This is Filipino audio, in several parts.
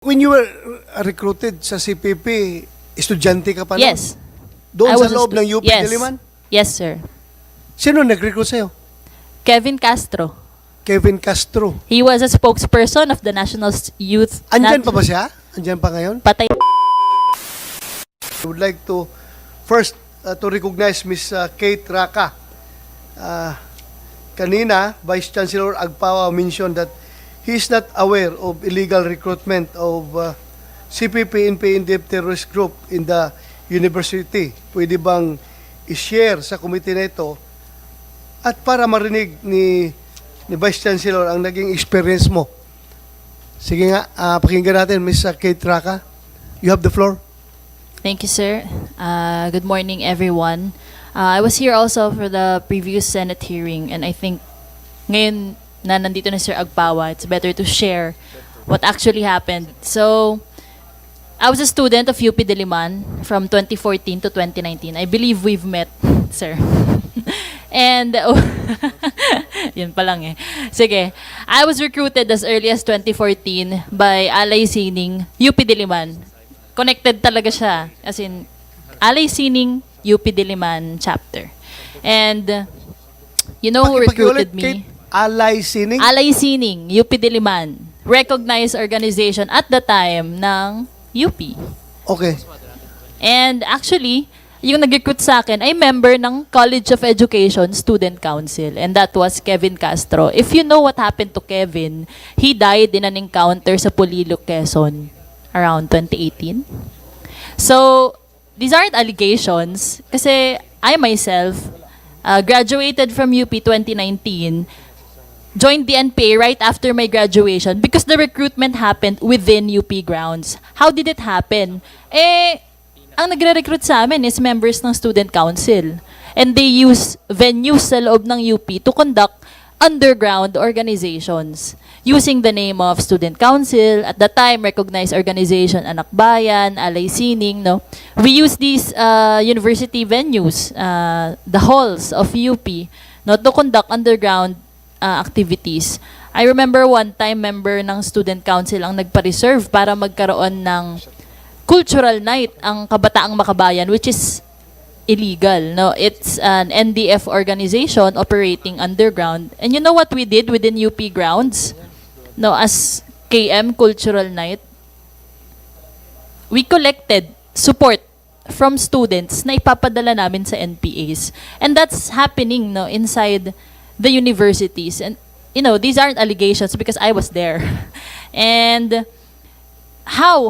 When you were recruited sa CPP, estudyante ka pa noon? Yes. Doon I sa was a loob ng UP yes. Diliman? Yes, sir. Sino nag-recruit sa'yo? Kevin Castro. Kevin Castro. He was a spokesperson of the National Youth. Andyan pa ba siya? Andyan pa ngayon? Patay. I would like to first to recognize Miss KATE RACA. Kanina, Vice Chancellor Agpawa mentioned that he is not aware of illegal recruitment of CPP NPA terrorist group in the University. Pwede bang i-share sa committee na ito at para marinig ni Vice Chancellor ang naging experience mo? Sige nga, pakinggan natin, Ms. KATE RACA. You have the floor. Thank you, sir. Good morning, everyone. I was here also for the previous Senate hearing, and I think ngayon na nandito na Sir Agpawa, it's better to share what actually happened. So, I was a student of UP Diliman from 2014 to 2019. I believe we've met, sir. And, yun pa lang eh. Sige, I was recruited as early as 2014 by Alay Sining, UP Diliman. Connected talaga siya. As in, Alay Sining, UP Diliman chapter. And, you know who recruited me? Alay Sining? Alay Sining, UP Diliman. Recognized organization at the time ng UP. Okay. And actually, yung nag-recruit sa akin ay member ng College of Education Student Council, and that was Kevin Castro. If you know what happened to Kevin, he died in an encounter sa Pulilo, Quezon around 2018. So, these aren't allegations kasi I myself graduated from UP 2019, joined the NPA right after my graduation because the recruitment happened within UP grounds. How did it happen? Ang nagre-recruit sa amin is members ng student council. And they use venues sa loob ng UP to conduct underground organizations using the name of student council, at the time recognized organization Anak Bayan, Alay Sining, no. We use these university venues, the halls of UP, no, to conduct underground activities. I remember one time member ng student council ang nagpa-reserve para magkaroon ng cultural night ang Kabataang Makabayan, which is illegal. No, it's an NDF organization operating underground. And you know what we did within UP grounds? No, as KM Cultural Night, we collected support from students na ipapadala namin sa NPAs. And that's happening, no, inside the universities. And you know, these aren't allegations because I was there. And how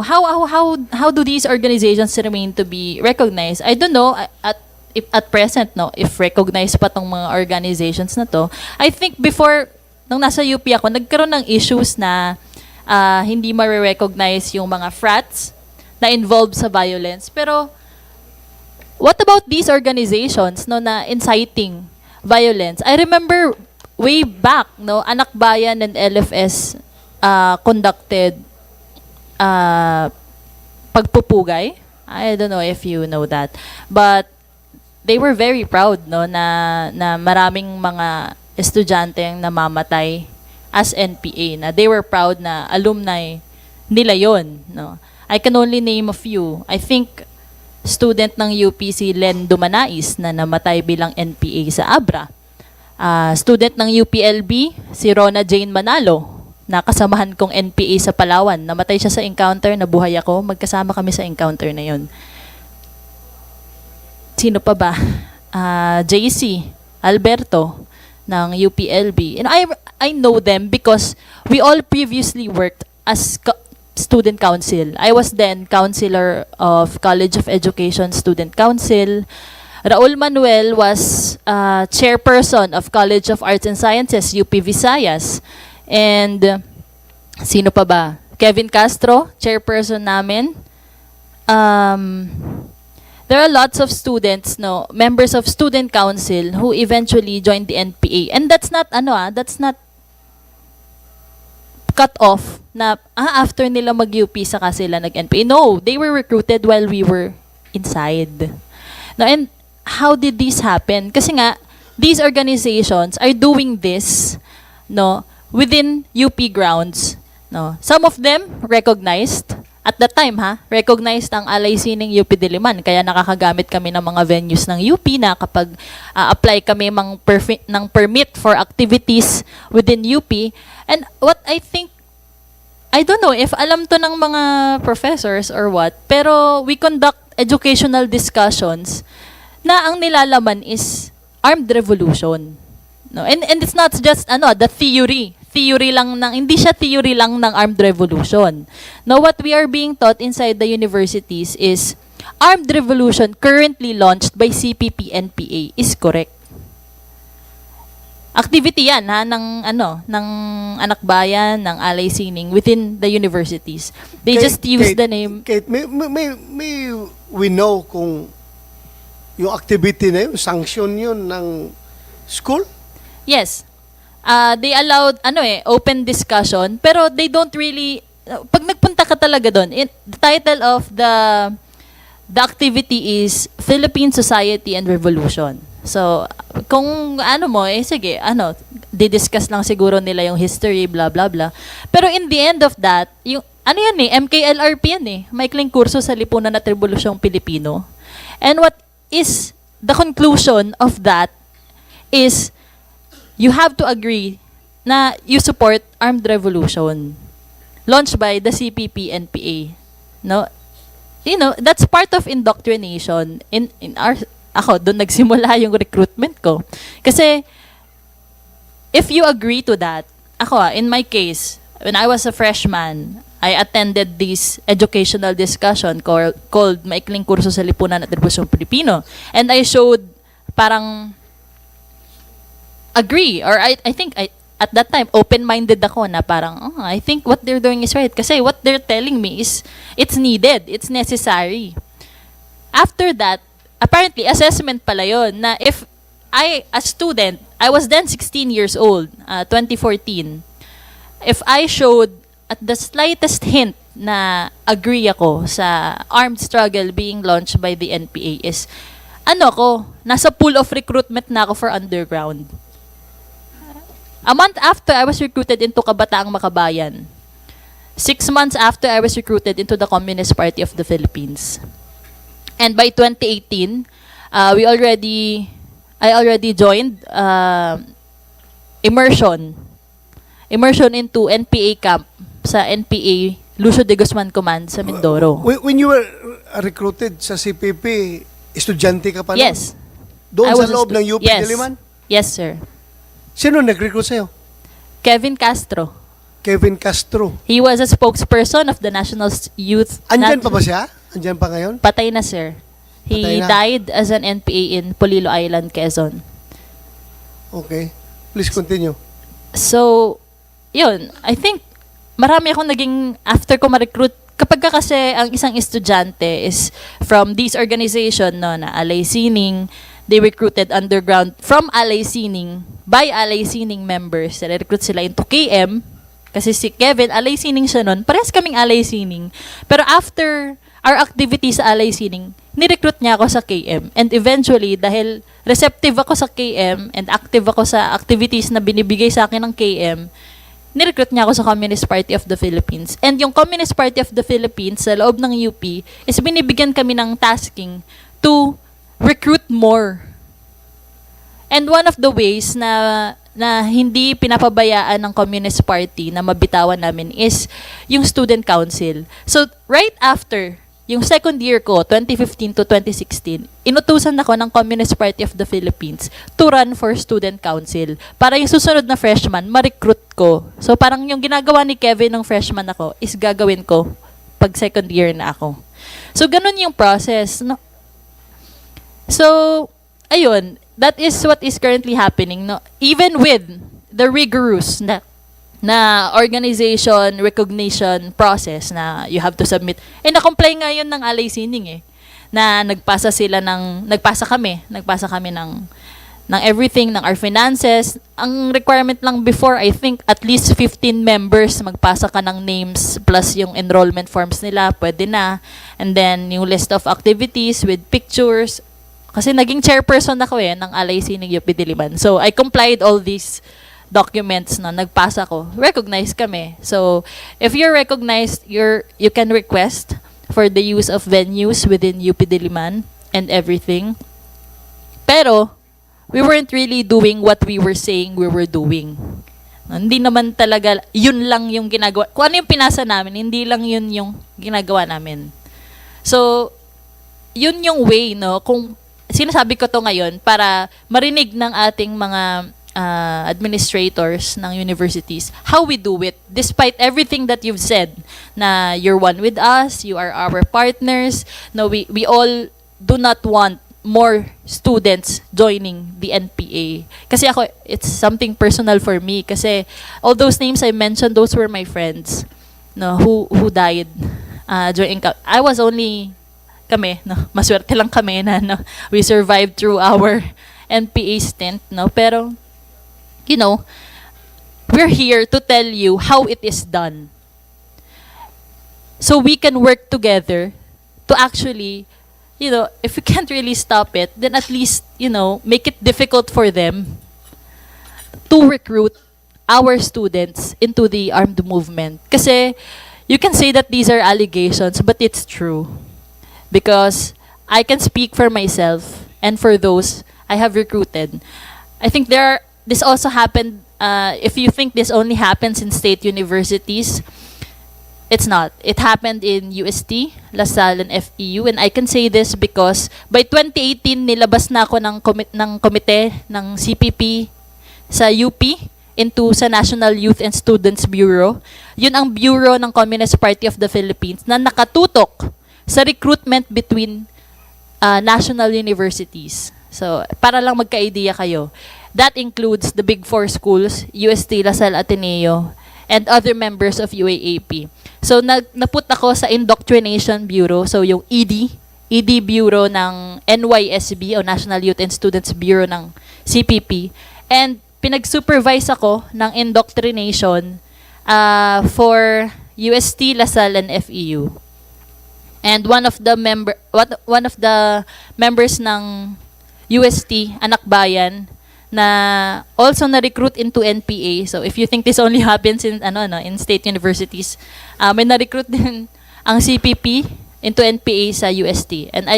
do these organizations remain to be recognized? I don't know at present, no, if recognized pa tong mga organizations na to. I think before nung nasa UP ako, nagkaroon ng issues na hindi ma-recognize yung mga frats na involved sa violence. Pero what about these organizations, no, na inciting violence? I remember way back, no, Anak Bayan and LFS conducted pagpupugay. I don't know if you know that. But they were very proud, no, na maraming mga estudyante ang namamatay as NPA, na they were proud na alumni nila yon, no. I can only name a few. I think student ng UP si Len Dumanais na namatay bilang NPA sa Abra. Student ng UPLB si Rona Jane Manalo, na kasamahan kong NPA sa Palawan. Namatay siya sa encounter, nabuhay ako. Magkasama kami sa encounter na yon. Sino pa ba? JC Alberto ng UPLB. And I know them because we all previously worked as student council. I was then counselor of College of Education Student Council. Raul Manuel was chairperson of College of Arts and Sciences, UP Visayas. And sino pa ba? Kevin Castro, chairperson namin. There are lots of students, no, members of student council who eventually joined the NPA. And that's not that's not cut off na after nila mag-UP saka sila nag-NPA. No, they were recruited while we were inside. No, and how did this happen? Kasi nga these organizations are doing this, no, within UP grounds No? Some of them recognized, at that time recognized ang LIC ng UP Diliman. Kaya nakakagamit kami ng mga venues ng UP na kapag apply kami ng permit for activities within UP. And what I think, I don't know if alam to ng mga professors or what, pero we conduct educational discussions na ang nilalaman is armed revolution. No? And it's not just the theory lang hindi siya theory lang ng armed revolution. No, what we are being taught inside the universities is armed revolution currently launched by CPP NPA is correct. Activity yan ng anak bayan, ng alay sining within the universities. They just use the name. Kate, may we know kung yung activity na yun, sanction yun ng school? Yes. They allowed open discussion, pero they don't really pag nagpunta ka talaga doon, the title of the activity is Philippine Society and Revolution. So, kung sige, didiscuss lang siguro nila yung history, blah, blah, blah. Pero in the end of that, yung, MKLRP yan maikling kurso sa lipunan at Revolusyong Pilipino. And what is the conclusion of that is, you have to agree na you support armed revolution launched by the CPP NPA. No? That's part of indoctrination in our doon nagsimula yung recruitment ko. Kasi if you agree to that, in my case, when I was a freshman, I attended this educational discussion called Maikling Kurso sa Lipunan at Revolusyong Pilipino. And I showed parang agree, or I think at that time open-minded ako na parang I think what they're doing is right kasi what they're telling me is it's needed, it's necessary. After that, apparently assessment pala yun na if a student, I was then 16 years old, 2014, if I showed at the slightest hint na agree ako sa armed struggle being launched by the NPA is nasa pool of recruitment na ako for underground. A month after, I was recruited into Kabataang Makabayan. 6 months after, I was recruited into the Communist Party of the Philippines. And by 2018, I already joined immersion into NPA camp sa NPA Lucio de Guzman Command sa Mindoro. When you were recruited sa CPP, estudyante ka pa lang? Yes. Doon sa loob ng UP Diliman? Yes, sir. Sino nag-recruit sa'yo? Kevin Castro. Kevin Castro. He was a spokesperson of the National Youth. Andyan pa ba siya? Andyan pa ngayon? Patay na, sir. He died as an NPA in Polillo Island, Quezon. Okay. Please continue. So, yun. I think marami akong naging, after ko ma-recruit, kapag kasi ang isang estudyante is from this organization, na Alay Sining, they recruited underground from Alay Sining, by Alay Sining members. Recruit sila into KM, kasi si Kevin, Alay Sining siya nun. Parehas kaming Alay Sining. Pero after our activities sa Alay Sining, ni-recruit niya ako sa KM. And eventually, dahil receptive ako sa KM and active ako sa activities na binibigay sa akin ng KM, ni-recruit niya ako sa Communist Party of the Philippines. And yung Communist Party of the Philippines sa loob ng UP is binibigyan kami ng tasking to recruit more. And one of the ways na hindi pinapabayaan ng Communist Party na mabitawan namin is yung Student Council. So, right after yung second year ko, 2015 to 2016, inutusan ako ng Communist Party of the Philippines to run for Student Council para yung susunod na freshman, ma-recruit ko. So, parang yung ginagawa ni Kevin ng freshman ako is gagawin ko pag second year na ako. So, ganun yung process. No? So, ayun, that is what is currently happening. No? Even with the rigorous na organization recognition process na you have to submit. Na-comply nga yun ng Alay Sining na nagpasa kami ng everything, ng our finances. Ang requirement lang before, I think, at least 15 members, magpasa ka ng names plus yung enrollment forms nila, pwede na. And then, yung list of activities with pictures. Kasi naging chairperson ako ng Alay Sining UP Diliman. So, I complied all these documents na nagpasa ko, recognized kami. So, if you're recognized, you can request for the use of venues within UP Diliman and everything. Pero, we weren't really doing what we were saying we were doing. Hindi naman talaga, yun lang yung ginagawa. Kung ano yung pinasa namin, hindi lang yun yung ginagawa namin. So, yun yung way, no? Kung sinasabi ko to ngayon para marinig ng ating mga administrators ng universities how we do it despite everything that you've said na you're one with us, you are our partners. No, we all do not want more students joining the NPA. Kasi ako, it's something personal for me kasi all those names I mentioned, those were my friends, no, who died during I was only kami, no, maswerte lang kami na, no, we survived through our NPA stint, no, pero you know, we're here to tell you how it is done. So we can work together to actually, you know, if we can't really stop it, then at least, you know, make it difficult for them to recruit our students into the armed movement. Kasi you can say that these are allegations, but it's true. Because I can speak for myself and for those I have recruited. I think this also happened, if you think this only happens in state universities, it's not. It happened in UST, LaSalle, and FEU. And I can say this because by 2018, nilabas na ako ng komite ng CPP sa UP into sa National Youth and Students Bureau. Yun ang bureau ng Communist Party of the Philippines na nakatutok sa recruitment between national universities. So, para lang magka-idea kayo. That includes the Big Four schools, UST, LaSalle, Ateneo, and other members of UAAP. So, naput ako sa Indoctrination Bureau, so yung ED Bureau ng NYSB, o National Youth and Students Bureau ng CPP. And pinag-supervise ako ng Indoctrination for UST, LaSalle, and FEU. And one of the members ng UST, anak bayan, na also na-recruit into NPA. So if you think this only happens in in state universities, may na-recruit din ang CPP into NPA sa UST. And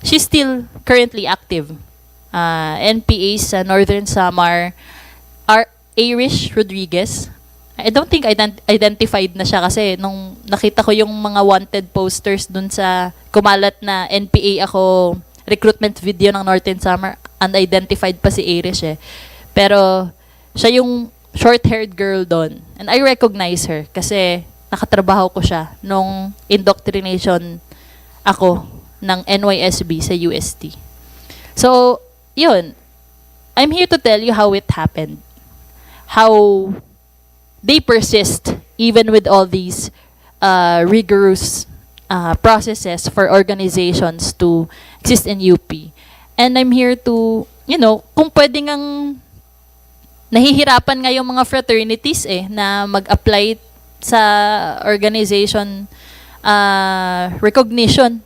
she's still currently active. NPA sa Northern Samar, Irish Rodriguez. I don't think identified na siya kasi nung nakita ko yung mga wanted posters dun sa kumalat na NPA ako recruitment video ng Northern Samar, unidentified pa si Irish eh. Pero siya yung short-haired girl doon. And I recognize her kasi nakatrabaho ko siya nung indoctrination ako ng NYSB sa UST. So, yun. I'm here to tell you how it happened. How they persist even with all these rigorous processes for organizations to exist in UP. And I'm here to, kung pwede ngang nahihirapan nga yung mga fraternities na mag-apply sa organization recognition,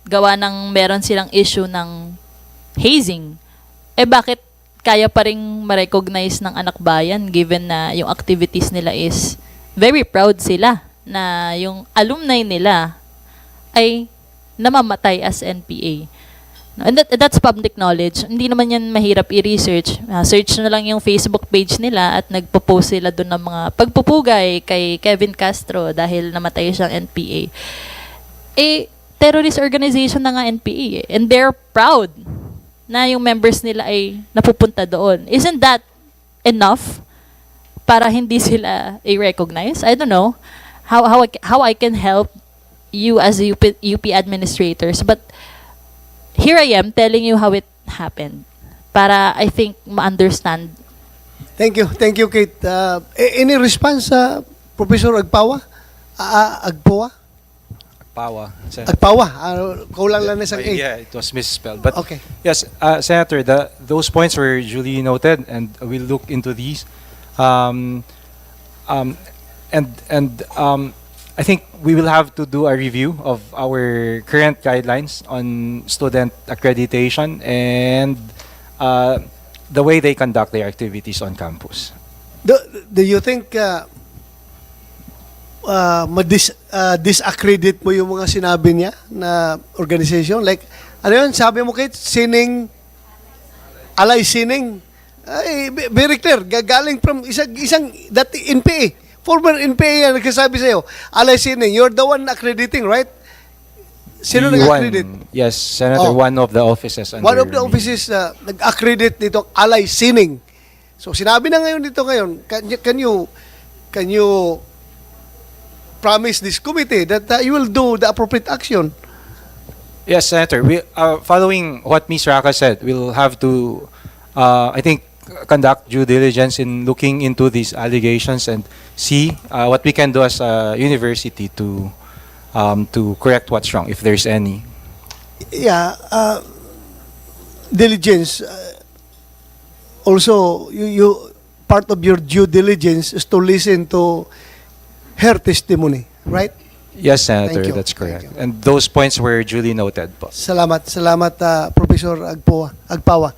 gawa ng meron silang issue ng hazing. Bakit kaya pa rin ma-recognize ng anak bayan given na yung activities nila is very proud sila na yung alumni nila ay namamatay as NPA. And that's public knowledge. Hindi naman yan mahirap i-research. Search na lang yung Facebook page nila at nagpo-post sila doon ng mga pagpupugay kay Kevin Castro dahil namatay siyang NPA. Terrorist organization na nga NPA and they're proud na yung members nila ay napupunta doon. Isn't that enough para hindi sila i-recognize? I don't know how I can help you as UP administrators, but here I am telling you how it happened para I think ma-understand. Thank you, Kate. Any response, Professor Agpawa? Agpawa? Agpawa. Kulang lang na isang A. Yeah, it was misspelled. But okay. Yes, Senator, those points were duly noted, and we'll look into these. I think we will have to do a review of our current guidelines on student accreditation and the way they conduct their activities on campus. Do you think disaccredit mo yung mga sinabi niya na organization? Like, ano yun, sabi mo kay Sining, Alay Sining, ay, very clear, gagaling from isang dati NPA, former NPA yan nagsasabi sa'yo, Alay Sining, you're the one accrediting, right? Sino nag-accredit? Yes, Senator, one of the offices. One of the me. offices nag-accredit nito, Alay Sining. So, sinabi na ngayon dito ngayon, can you promise this committee that you will do the appropriate action? Yes, Senator. We, following what Ms. Raca said, we'll have to, I think, conduct due diligence in looking into these allegations and see what we can do as a university to correct what's wrong, if there's any. Yeah, diligence. Also, you part of your due diligence is to listen to her testimony, right? Yes, Senator, Thank you. that's correct. Thank you. And those points were duly noted po. Salamat, Professor Agpawa.